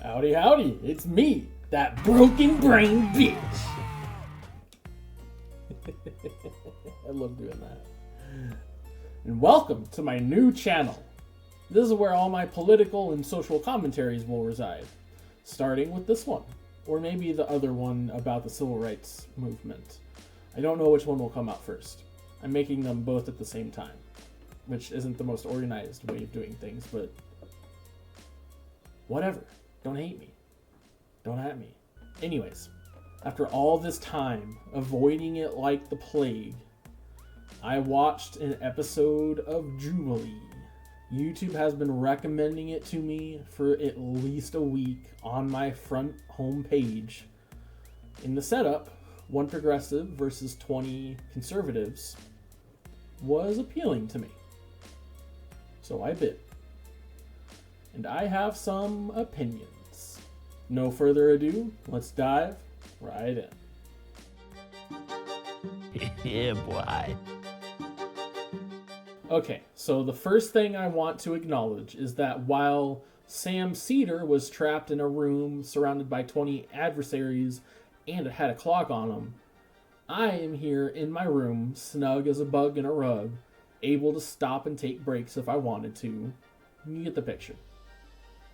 Howdy, howdy, it's me, that broken brain bitch. I love doing that. And welcome to my new channel. This is where all my political and social commentaries will reside, starting with this one, or maybe the other one about the civil rights movement. I don't know which one will come out first. I'm making them both at the same time, which isn't the most organized way of doing things, but whatever. Don't hate me. Don't at me. Anyways, after all this time avoiding it like the plague, I watched an episode of Jubilee. YouTube has been recommending it to me for at least a week on my front home page. In the setup, one progressive versus 20 conservatives was appealing to me. So I bid. And I have some opinions. No further ado, let's dive right in. Yeah, boy. Okay, so the first thing I want to acknowledge is that while Sam Sedar was trapped in a room surrounded by 20 adversaries and it had a clock on him, I am here in my room, snug as a bug in a rug, able to stop and take breaks if I wanted to. You get the picture.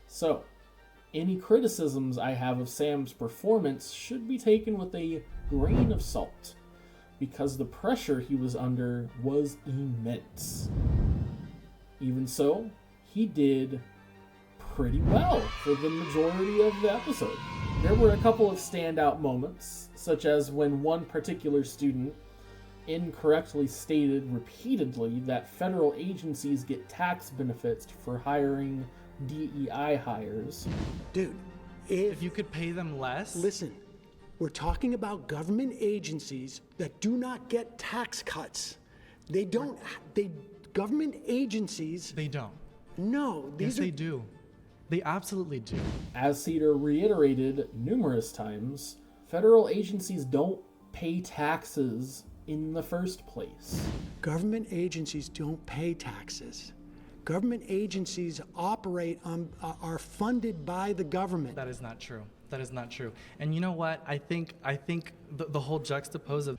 So, any criticisms I have of Sam's performance should be taken with a grain of salt, because the pressure he was under was immense. Even so, he did pretty well for the majority of the episode. There were a couple of standout moments, such as when one particular student incorrectly stated repeatedly that federal agencies get tax benefits for hiring DEI hires. Dude, If you could pay them less? listen, we're talking about government agencies that do not get tax cuts. Government agencies, They don't. no, Yes, these are, they do. They absolutely do. As Sedar reiterated numerous times, federal agencies don't pay taxes in the first place. government agencies don't pay taxes. Government agencies operate are funded by the government. That is not true. That is not true. And you know what? I think the whole juxtapose of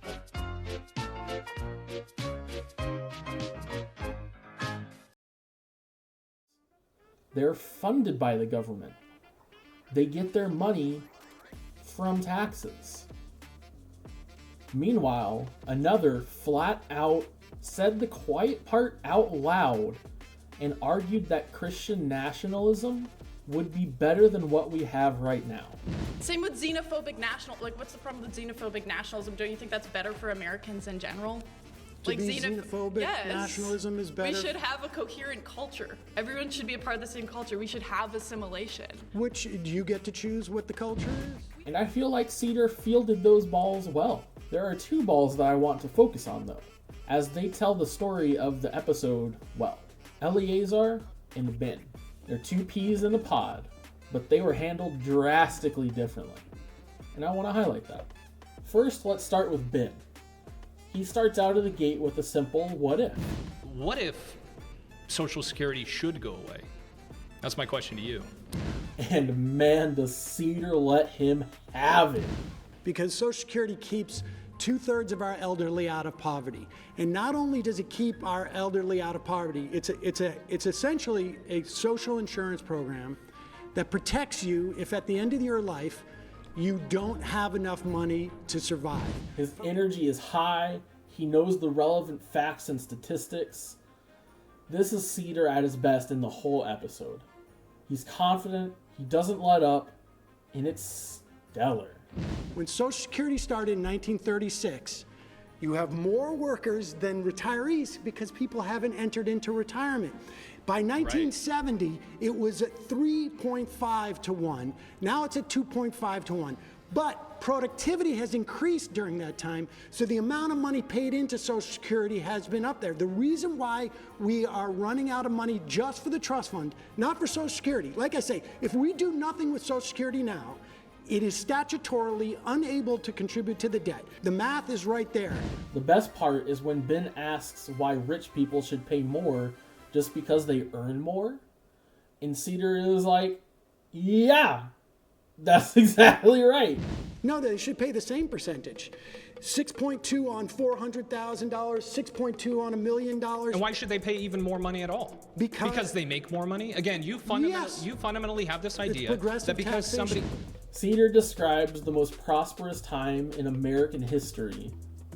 They're funded by the government. They get their money from taxes. Meanwhile, another flat out said the quiet part out loud and argued that Christian nationalism would be better than what we have right now. Same with xenophobic what's the problem with xenophobic nationalism? Don't you think that's better for Americans in general? To be xenophobic, nationalism is better. We should have a coherent culture. Everyone should be a part of the same culture. We should have assimilation. Which, do you get to choose what the culture is? And I feel like Sedar fielded those balls well. There are two balls that I want to focus on though, as they tell the story of the episode well. Eleazar and Ben. They're two peas in a pod, but they were handled drastically differently. And I want to highlight that. First, let's start with Ben. He starts out of the gate with a simple what if. What if Social Security should go away? That's my question to you. And man, does Sedar let him have it. Because Social Security keeps 2/3 of our elderly out of poverty. And not only does it keep our elderly out of poverty, it's essentially a social insurance program that protects you if at the end of your life you don't have enough money to survive. His energy is high. He knows the relevant facts and statistics. This is Sedar at his best in the whole episode. He's confident, he doesn't let up, and it's stellar. When Social Security started in 1936, you have more workers than retirees because people haven't entered into retirement. By 1970, it was at 3.5 to 1. Now it's at 2.5 to 1. But productivity has increased during that time, so the amount of money paid into Social Security has been up there. The reason why we are running out of money just for the trust fund, not for Social Security, like I say, if we do nothing with Social Security now, it is statutorily unable to contribute to the debt. The math is right there. The best part is when Ben asks why rich people should pay more just because they earn more. And Sedar is like, yeah, That's exactly right. No, they should pay the same percentage. 6.2 on $400,000, 6.2 on $1 million. And why should they pay even more money at all? Because they make more money? Again, you fundamentally have this idea progressive that because somebody... Sedar describes the most prosperous time in American history,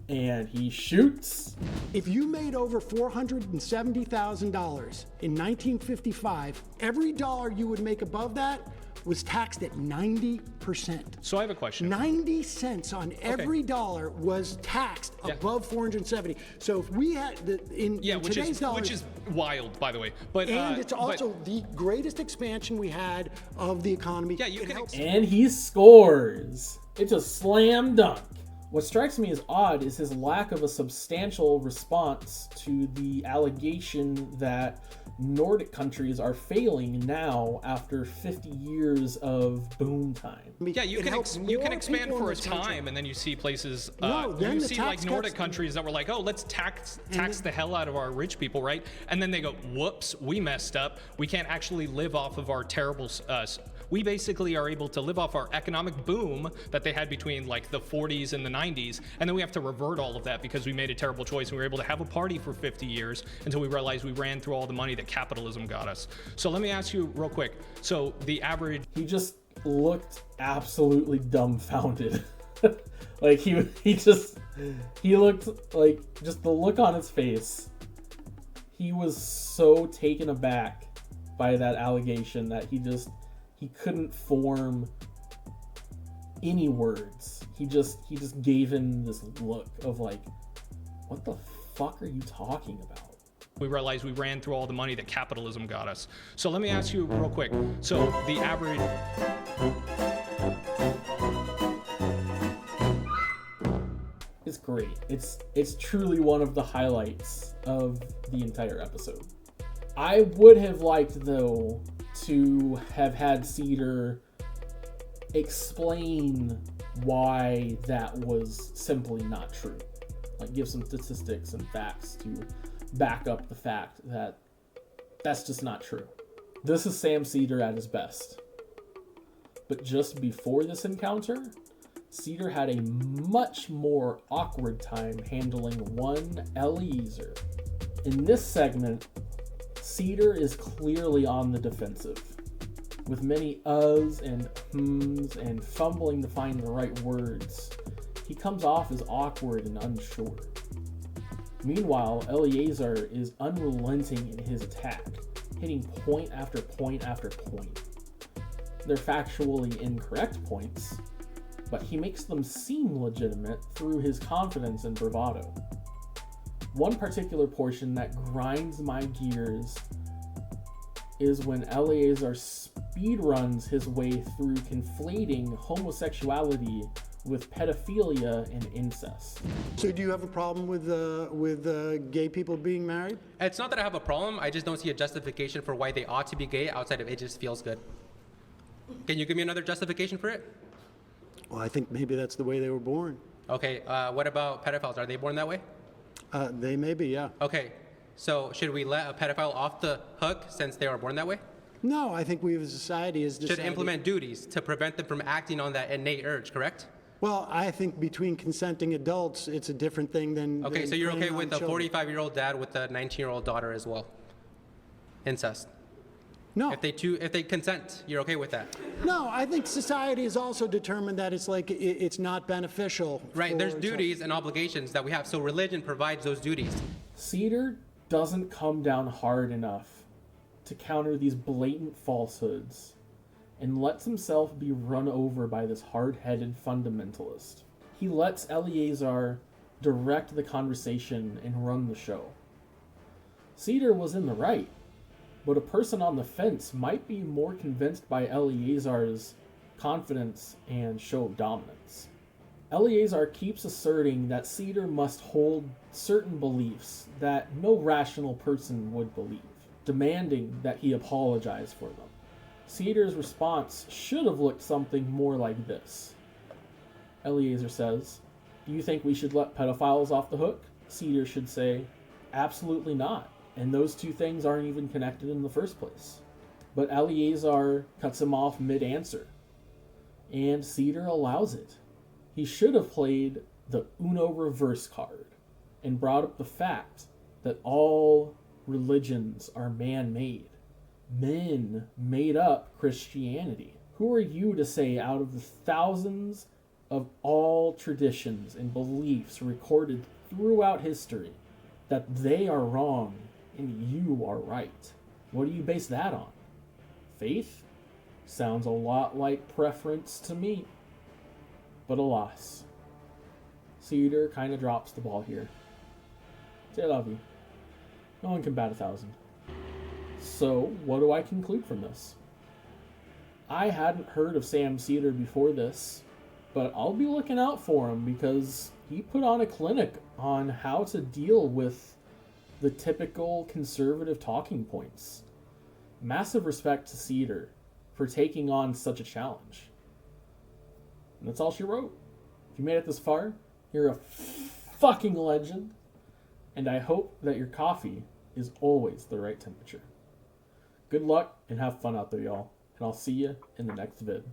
and he shoots. If you made over $470,000 in 1955, every dollar you would make above that was taxed at 90%. So I have a question. 90 cents on every dollar was taxed above 470. So if we had in today's dollars, which is wild, by the way. But and it's also the greatest expansion we had of the economy. Yeah, you can. And he scores. It's a slam dunk. What strikes me as odd is his lack of a substantial response to the allegation that Nordic countries are failing now after 50 years of boom time. Yeah, you can expand for a time, and then you see places, you see like Nordic countries that were like, oh, let's tax the hell out of our rich people, right? And then they go, whoops, we messed up. We can't actually live off of our terrible. We basically are able to live off our economic boom that they had between like the 40s and the 90s, and then we have to revert all of that because we made a terrible choice and we were able to have a party for 50 years until we realized we ran through all the money that capitalism got us. So let me ask you real quick. So the average... He just looked absolutely dumbfounded. Like he looked like, just the look on his face. He was so taken aback by that allegation that he couldn't form any words. He just gave him this look of like, what the fuck are you talking about? We realized we ran through all the money that capitalism got us. So let me ask you real quick. So the average... It's great. It's truly one of the highlights of the entire episode. I would have liked, though, to have had Sedar explain why that was simply not true. Like, give some statistics and facts to back up the fact that that's just not true. This is Sam Sedar at his best. But just before this encounter, Sedar had a much more awkward time handling one Eliezer. In this segment, Sedar is clearly on the defensive, with many uhs and hms and fumbling to find the right words. He comes off as awkward and unsure. Meanwhile, Eliezer is unrelenting in his attack, hitting point after point after point. They're factually incorrect points, but he makes them seem legitimate through his confidence and bravado. One particular portion that grinds my gears is when Eliezer speedruns his way through conflating homosexuality with pedophilia and incest. So do you have a problem with gay people being married? It's not that I have a problem, I just don't see a justification for why they ought to be gay outside of it just feels good. Can you give me another justification for it? Well, I think maybe that's the way they were born. Okay, what about pedophiles? Are they born that way? They may be, yeah. Okay, so should we let a pedophile off the hook since they are born that way? No, I think we as a society has decided... Should implement duties to prevent them from acting on that innate urge, correct? Well, I think between consenting adults, it's a different thing than... Okay, so you're okay preying on with a children. 45-year-old dad with a 19-year-old daughter as well? Incest. No. If they consent, you're okay with that? No, I think society has also determined that it's like it's not beneficial. Right, there's duties and obligations that we have, so religion provides those duties. Sedar doesn't come down hard enough to counter these blatant falsehoods and lets himself be run over by this hard-headed fundamentalist. He lets Eliezer direct the conversation and run the show. Sedar was in the right, but a person on the fence might be more convinced by Eliezer's confidence and show of dominance. Eliezer keeps asserting that Sedar must hold certain beliefs that no rational person would believe, demanding that he apologize for them. Sedar's response should have looked something more like this. Eliezer says, "Do you think we should let pedophiles off the hook?" Sedar should say, "Absolutely not. And those two things aren't even connected in the first place." But Eliezer cuts him off mid-answer. And Sedar allows it. He should have played the Uno reverse card and brought up the fact that all religions are man-made. Men made up Christianity. Who are you to say out of the thousands of all traditions and beliefs recorded throughout history that they are wrong and you are right? What do you base that on? Faith? Sounds a lot like preference to me. But alas, Sedar kind of drops the ball here. Say I love you. No one can bat 1,000. So, what do I conclude from this? I hadn't heard of Sam Sedar before this, but I'll be looking out for him because he put on a clinic on how to deal with the typical conservative talking points. Massive respect to Sedar for taking on such a challenge. And that's all she wrote. If you made it this far, you're a fucking legend. And I hope that your coffee is always the right temperature. Good luck and have fun out there, y'all. And I'll see you in the next vid.